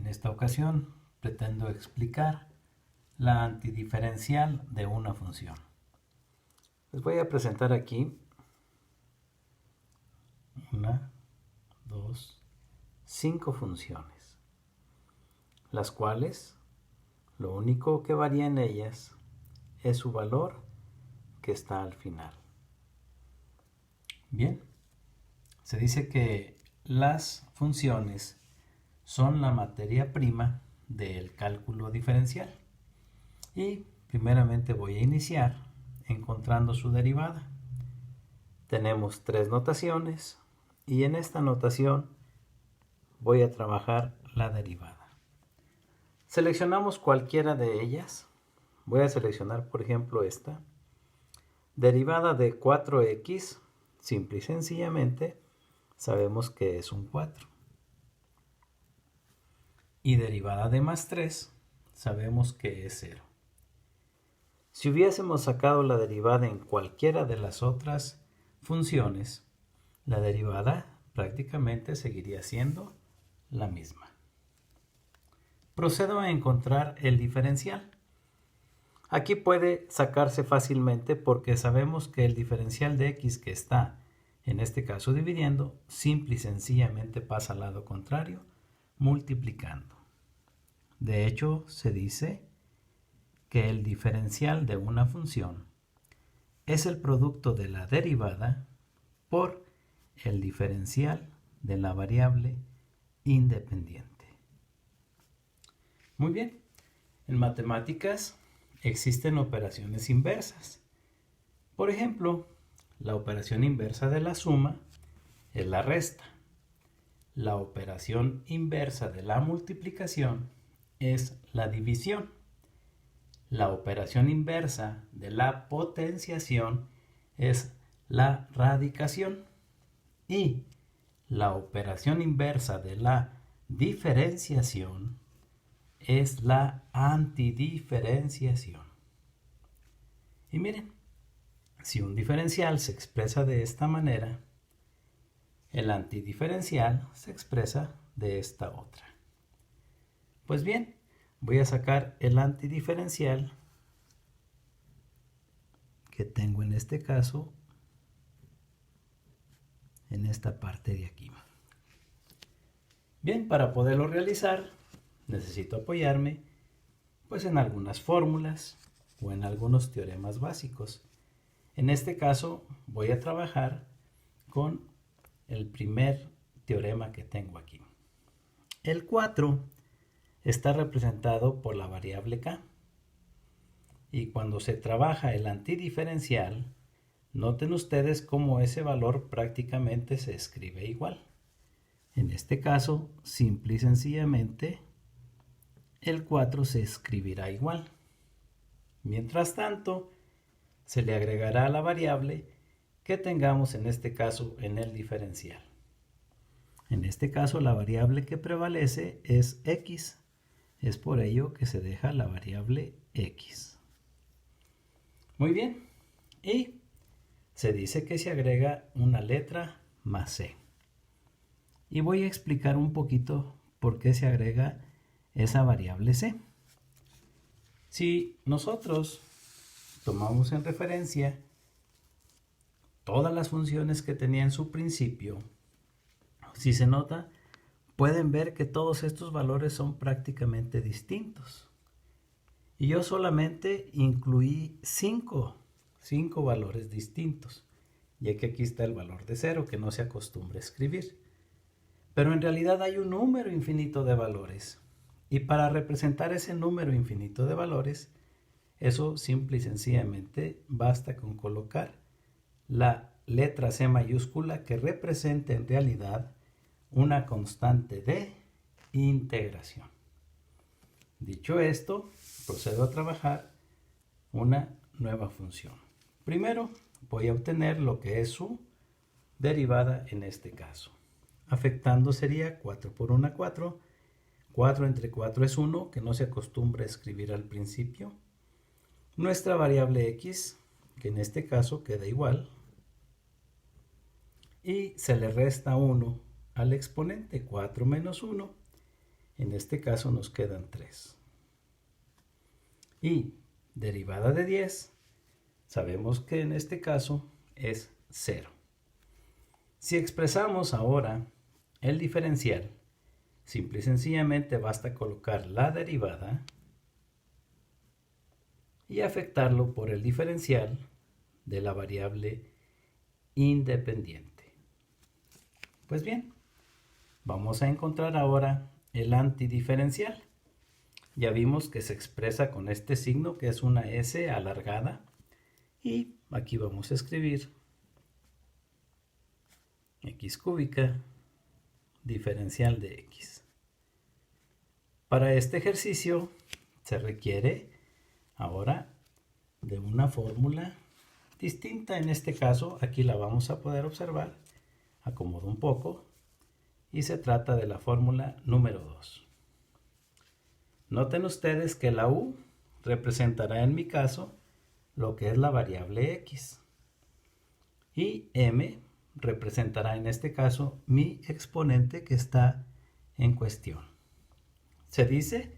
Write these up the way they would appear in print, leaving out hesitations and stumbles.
esta ocasión pretendo explicar la antidiferencial de una función. Les voy a presentar aquí 5 funciones, las cuales lo único que varía en ellas es su valor que está al final. Bien, se dice que las funciones son la materia prima del cálculo diferencial. Y primeramente voy a iniciar encontrando su derivada. Tenemos 3 notaciones y en esta notación voy a trabajar la derivada. Seleccionamos cualquiera de ellas. Voy a seleccionar, por ejemplo, esta. Derivada de 4x, simple y sencillamente, sabemos que es un 4. Y derivada de más 3, sabemos que es 0. Si hubiésemos sacado la derivada en cualquiera de las otras funciones, la derivada prácticamente seguiría siendo la misma. Procedo a encontrar el diferencial. Aquí puede sacarse fácilmente porque sabemos que el diferencial de x que está, en este caso dividiendo, simple y sencillamente pasa al lado contrario, multiplicando. De hecho, se dice que el diferencial de una función es el producto de la derivada por el diferencial de la variable independiente. Muy bien, en matemáticas existen operaciones inversas. Por ejemplo, la operación inversa de la suma es la resta. La operación inversa de la multiplicación es la división. La operación inversa de la potenciación es la radicación. Y la operación inversa de la diferenciación es la antidiferenciación. Y miren, si un diferencial se expresa de esta manera, el antidiferencial se expresa de esta otra. Pues bien, voy a sacar el antidiferencial que tengo en este caso en esta parte de aquí. Bien, para poderlo realizar necesito apoyarme pues en algunas fórmulas o en algunos teoremas básicos. En este caso voy a trabajar con el primer teorema que tengo aquí. El 4 está representado por la variable k. Y cuando se trabaja el antidiferencial, noten ustedes cómo ese valor prácticamente se escribe igual. En este caso, simple y sencillamente, el 4 se escribirá igual. Mientras tanto, se le agregará a la variable que tengamos en este caso en el diferencial. En este caso, la variable que prevalece es x. Es por ello que se deja la variable x. Muy bien. Y se dice que se agrega una letra más c. Y voy a explicar un poquito por qué se agrega esa variable c. Si nosotros tomamos en referencia todas las funciones que tenía en su principio, si se nota, pueden ver que todos estos valores son prácticamente distintos. Y yo solamente incluí 5 valores distintos, ya que aquí está el valor de 0 que no se acostumbra a escribir. Pero en realidad hay un número infinito de valores. Y para representar ese número infinito de valores, eso simple y sencillamente basta con colocar la letra C mayúscula que representa en realidad una constante de integración. Dicho esto, procedo a trabajar una nueva función. Primero voy a obtener lo que es su derivada en este caso. Afectando sería 4 por 1, 4. 4 entre 4 es 1, que no se acostumbra a escribir al principio. Nuestra variable x, que en este caso queda igual. Y se le resta 1 al exponente, 4 menos 1. En este caso nos quedan 3. Y derivada de 10, sabemos que en este caso es 0. Si expresamos ahora el diferencial, simple y sencillamente basta colocar la derivada y afectarlo por el diferencial de la variable independiente. Pues bien, vamos a encontrar ahora el antidiferencial. Ya vimos que se expresa con este signo que es una S alargada y aquí vamos a escribir x cúbica diferencial de x. Para este ejercicio se requiere ahora de una fórmula distinta. En este caso aquí la vamos a poder observar. Acomodo un poco y se trata de la fórmula número 2. Noten ustedes que la u representará en mi caso lo que es la variable x y m representará en este caso mi exponente que está en cuestión. Se dice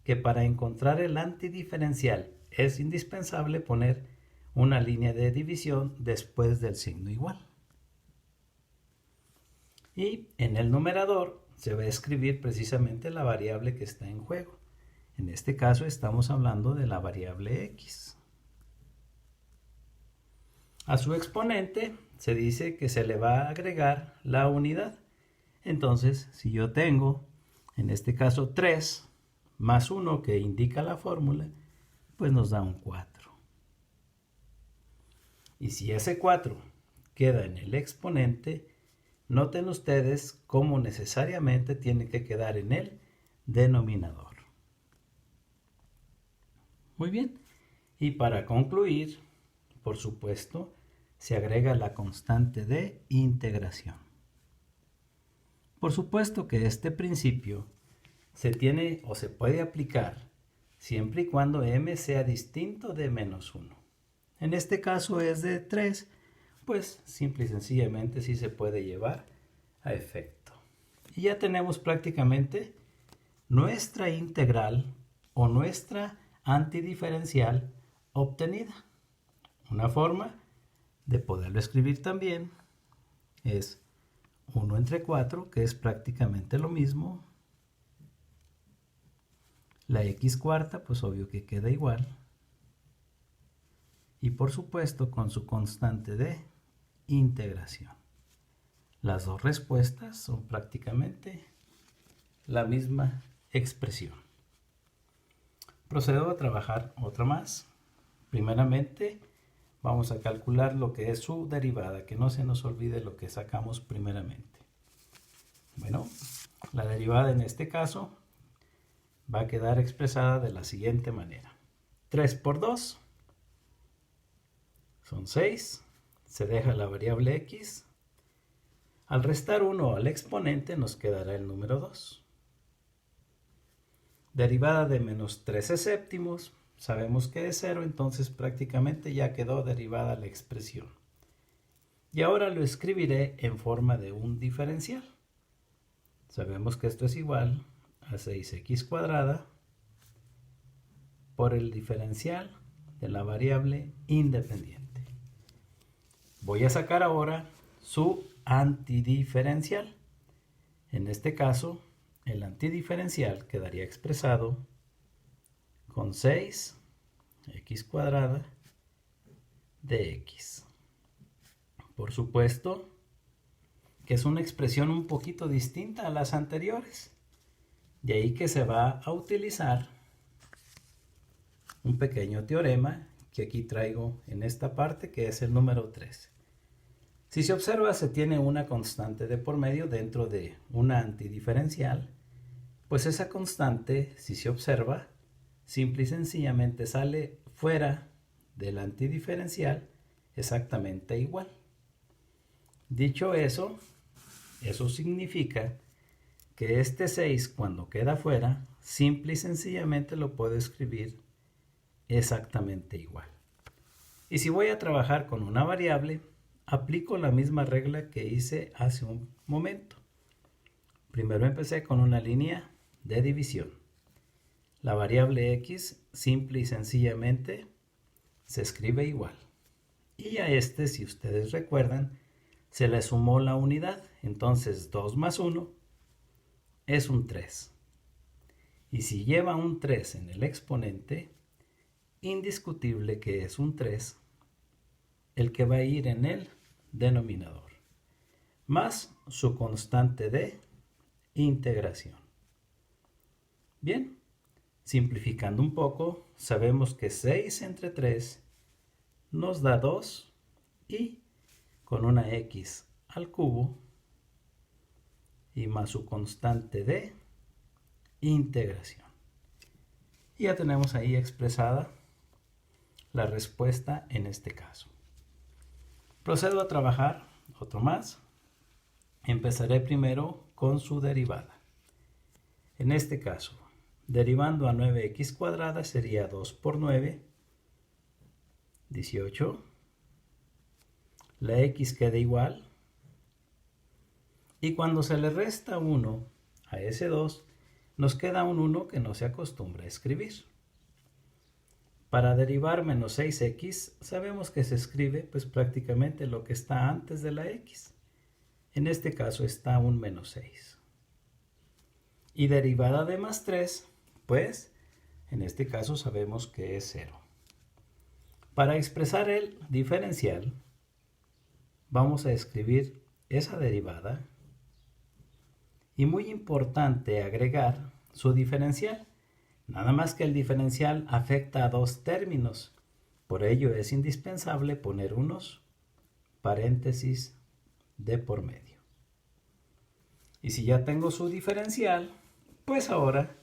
que para encontrar el antidiferencial es indispensable poner una línea de división después del signo igual. Y en el numerador se va a escribir precisamente la variable que está en juego. En este caso estamos hablando de la variable x. A su exponente se dice que se le va a agregar la unidad. Entonces, si yo tengo, en este caso 3 más 1 que indica la fórmula, pues nos da un 4. Y si ese 4 queda en el exponente, noten ustedes cómo necesariamente tiene que quedar en el denominador. Muy bien. Y para concluir, por supuesto, se agrega la constante de integración. Por supuesto que este principio se tiene o se puede aplicar siempre y cuando m sea distinto de menos 1. En este caso es de 3, pues simple y sencillamente sí se puede llevar a efecto. Y ya tenemos prácticamente nuestra integral o nuestra antidiferencial obtenida. Una forma de poderlo escribir también es 1 entre 4, que es prácticamente lo mismo. La x cuarta, pues obvio que queda igual. Y por supuesto con su constante de integración. Las dos respuestas son prácticamente la misma expresión. Procedo a trabajar otra más. Primeramente vamos a calcular lo que es su derivada, que no se nos olvide lo que sacamos primeramente. Bueno, la derivada en este caso va a quedar expresada de la siguiente manera. 3 por 2 son 6, se deja la variable x. Al restar 1 al exponente nos quedará el número 2. Derivada de menos 13 séptimos, sabemos que es 0, entonces prácticamente ya quedó derivada la expresión. Y ahora lo escribiré en forma de un diferencial. Sabemos que esto es igual a 6x cuadrada por el diferencial de la variable independiente. Voy a sacar ahora su antidiferencial. En este caso, el antidiferencial quedaría expresado con 6x cuadrada de x. Por supuesto que es una expresión un poquito distinta a las anteriores. De ahí que se va a utilizar un pequeño teorema que aquí traigo en esta parte, que es el número 3. Si se observa, se tiene una constante de por medio dentro de una antidiferencial, pues esa constante, si se observa, simple y sencillamente sale fuera del antidiferencial exactamente igual. Dicho eso, eso significa que este 6 cuando queda fuera, simple y sencillamente lo puedo escribir exactamente igual. Y si voy a trabajar con una variable, aplico la misma regla que hice hace un momento. Primero empecé con una línea de división. La variable x simple y sencillamente se escribe igual. Y a este, si ustedes recuerdan, se le sumó la unidad. Entonces 2 más 1 es un 3. Y si lleva un 3 en el exponente, indiscutible que es un 3 el que va a ir en el denominador, más su constante de integración. Bien, simplificando un poco, sabemos que 6 entre 3 nos da 2 y con una x al cubo y más su constante de integración. Y ya tenemos ahí expresada la respuesta en este caso. Procedo a trabajar otro más. Empezaré primero con su derivada. En este caso, derivando a 9x cuadrada sería 2 por 9, 18. La x queda igual. Y cuando se le resta 1 a ese 2, nos queda un 1 que no se acostumbra a escribir. Para derivar menos 6x, sabemos que se escribe pues prácticamente lo que está antes de la x. En este caso está un menos 6. Y derivada de más 3, pues en este caso sabemos que es 0. Para expresar el diferencial, vamos a escribir esa derivada. Y muy importante agregar su diferencial. Nada más que el diferencial afecta a dos términos. Por ello es indispensable poner unos paréntesis de por medio. Y si ya tengo su diferencial, pues ahora,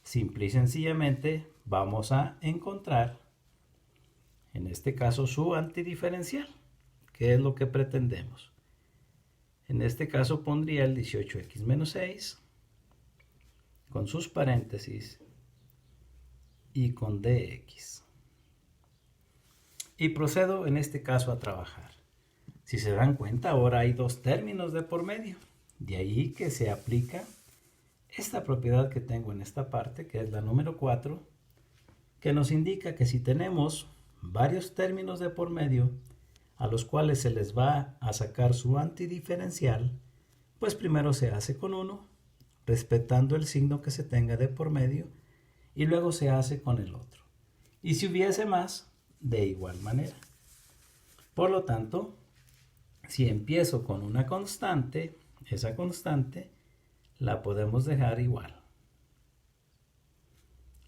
simple y sencillamente, vamos a encontrar, en este caso, su antidiferencial, que es lo que pretendemos. En este caso pondría el 18x menos 6 con sus paréntesis y con dx. Y procedo en este caso a trabajar. Si se dan cuenta, ahora hay dos términos de por medio. De ahí que se aplica esta propiedad que tengo en esta parte, que es la número 4, que nos indica que si tenemos varios términos de por medio, a los cuales se les va a sacar su antidiferencial, pues primero se hace con uno, respetando el signo que se tenga de por medio, y luego se hace con el otro. Y si hubiese más, de igual manera. Por lo tanto, si empiezo con una constante, esa constante la podemos dejar igual.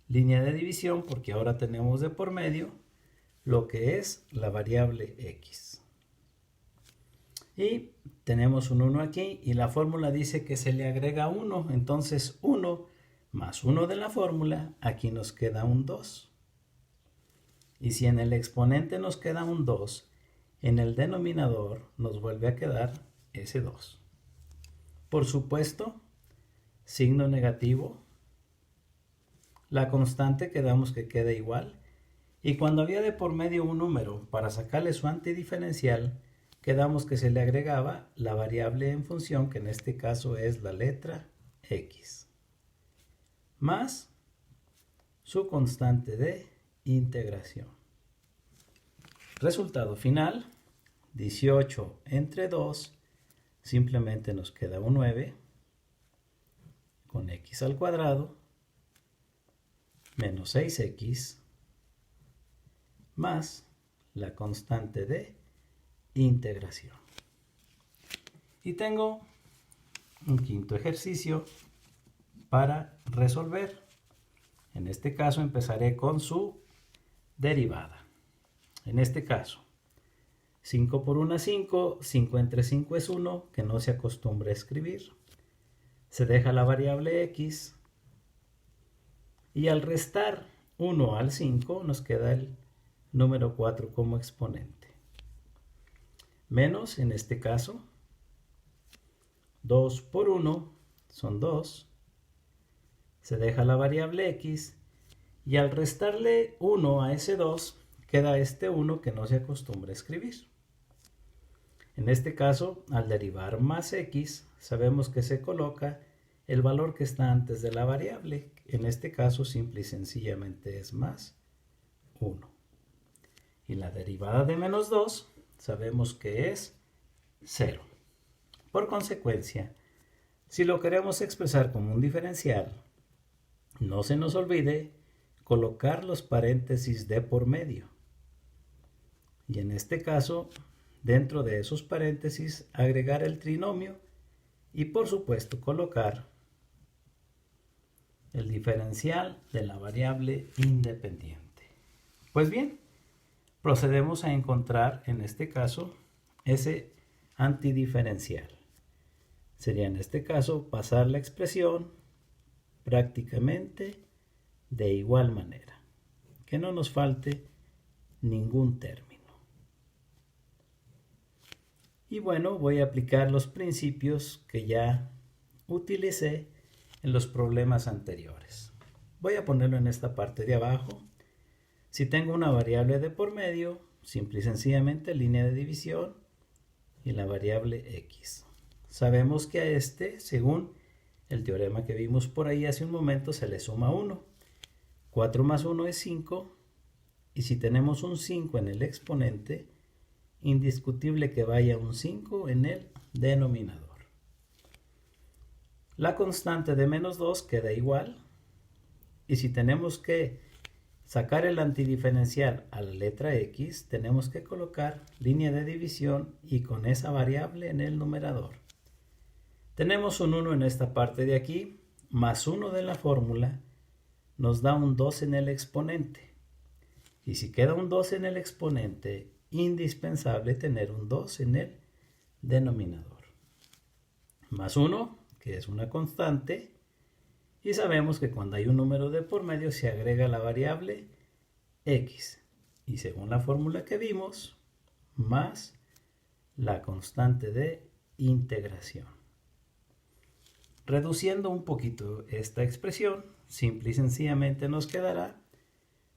Línea de división, porque ahora tenemos de por medio lo que es la variable x. Y tenemos un 1 aquí y la fórmula dice que se le agrega 1. Entonces 1 más 1 de la fórmula, aquí nos queda un 2. Y si en el exponente nos queda un 2, en el denominador nos vuelve a quedar ese 2. Por supuesto, signo negativo. La constante quedamos que queda igual. Y cuando había de por medio un número para sacarle su antidiferencial, quedamos que se le agregaba la variable en función, que en este caso es la letra x, más su constante de integración. Resultado final, 18 entre 2, simplemente nos queda un 9, con x al cuadrado, menos 6x, más la constante de integración. Y tengo un quinto ejercicio para resolver. En este caso empezaré con su derivada. En este caso, 5 por 1 es 5, 5 entre 5 es 1, que no se acostumbra a escribir. Se deja la variable x y al restar 1 al 5 nos queda el número 4 como exponente. Menos, en este caso, 2 por 1 son 2. Se deja la variable x y al restarle 1 a ese 2 queda este 1 que no se acostumbra a escribir. En este caso, al derivar más x, sabemos que se coloca el valor que está antes de la variable. En este caso, simple y sencillamente es más 1. Y la derivada de menos 2 sabemos que es 0. Por consecuencia, si lo queremos expresar como un diferencial, no se nos olvide colocar los paréntesis de por medio. Y en este caso, dentro de esos paréntesis, agregar el trinomio y por supuesto colocar el diferencial de la variable independiente. Pues bien, procedemos a encontrar en este caso ese antidiferencial. Sería en este caso pasar la expresión prácticamente de igual manera, que no nos falte ningún término. Y bueno, voy a aplicar los principios que ya utilicé en los problemas anteriores. Voy a ponerlo en esta parte de abajo. Si tengo una variable de por medio, simple y sencillamente línea de división y la variable x. Sabemos que a este, según el teorema que vimos por ahí hace un momento, se le suma 1. 4 más 1 es 5. Y si tenemos un 5 en el exponente, indiscutible que vaya un 5 en el denominador. La constante de menos 2 queda igual. Y si tenemos que sacar el antidiferencial a la letra x, tenemos que colocar línea de división y con esa variable en el numerador. Tenemos un 1 en esta parte de aquí, más 1 de la fórmula, nos da un 2 en el exponente. Y si queda un 2 en el exponente, indispensable tener un 2 en el denominador. Más 1, que es una constante, y sabemos que cuando hay un número de por medio se agrega la variable x. Y según la fórmula que vimos, más la constante de integración. Reduciendo un poquito esta expresión, simple y sencillamente nos quedará,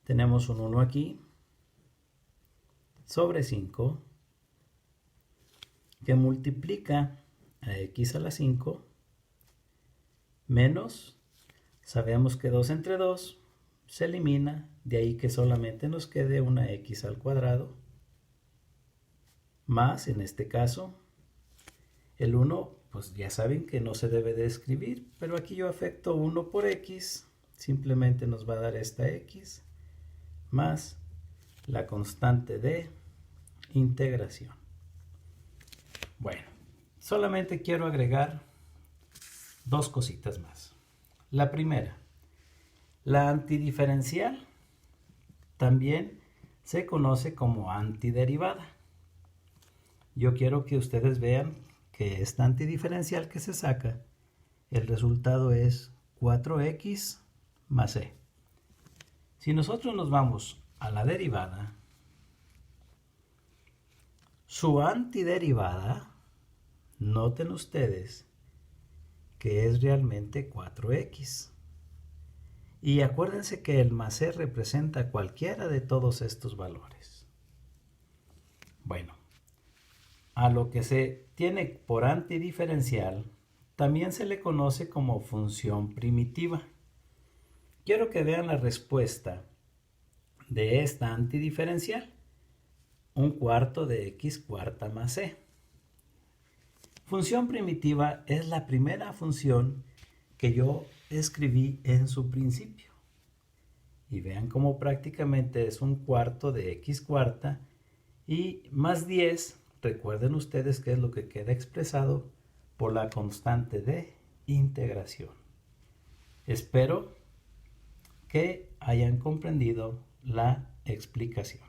tenemos un 1 aquí, sobre 5, que multiplica a x a la 5, menos, sabemos que 2 entre 2 se elimina, de ahí que solamente nos quede una x al cuadrado, más, en este caso, el 1, pues ya saben que no se debe de escribir, pero aquí yo afecto 1 por x, simplemente nos va a dar esta x, más la constante de integración. Bueno, solamente quiero agregar dos cositas más. La primera, la antidiferencial también se conoce como antiderivada. Yo quiero que ustedes vean que esta antidiferencial que se saca, el resultado es 4x más c. Si nosotros nos vamos a la derivada, su antiderivada, noten ustedes que es realmente 4x. Y acuérdense que el más c representa cualquiera de todos estos valores. Bueno, a lo que se tiene por antidiferencial también se le conoce como función primitiva. Quiero que vean la respuesta de esta antidiferencial. Un cuarto de x cuarta más c. Función primitiva es la primera función que yo escribí en su principio. Y vean cómo prácticamente es un cuarto de x cuarta y más 10, recuerden ustedes que es lo que queda expresado por la constante de integración. Espero que hayan comprendido la explicación.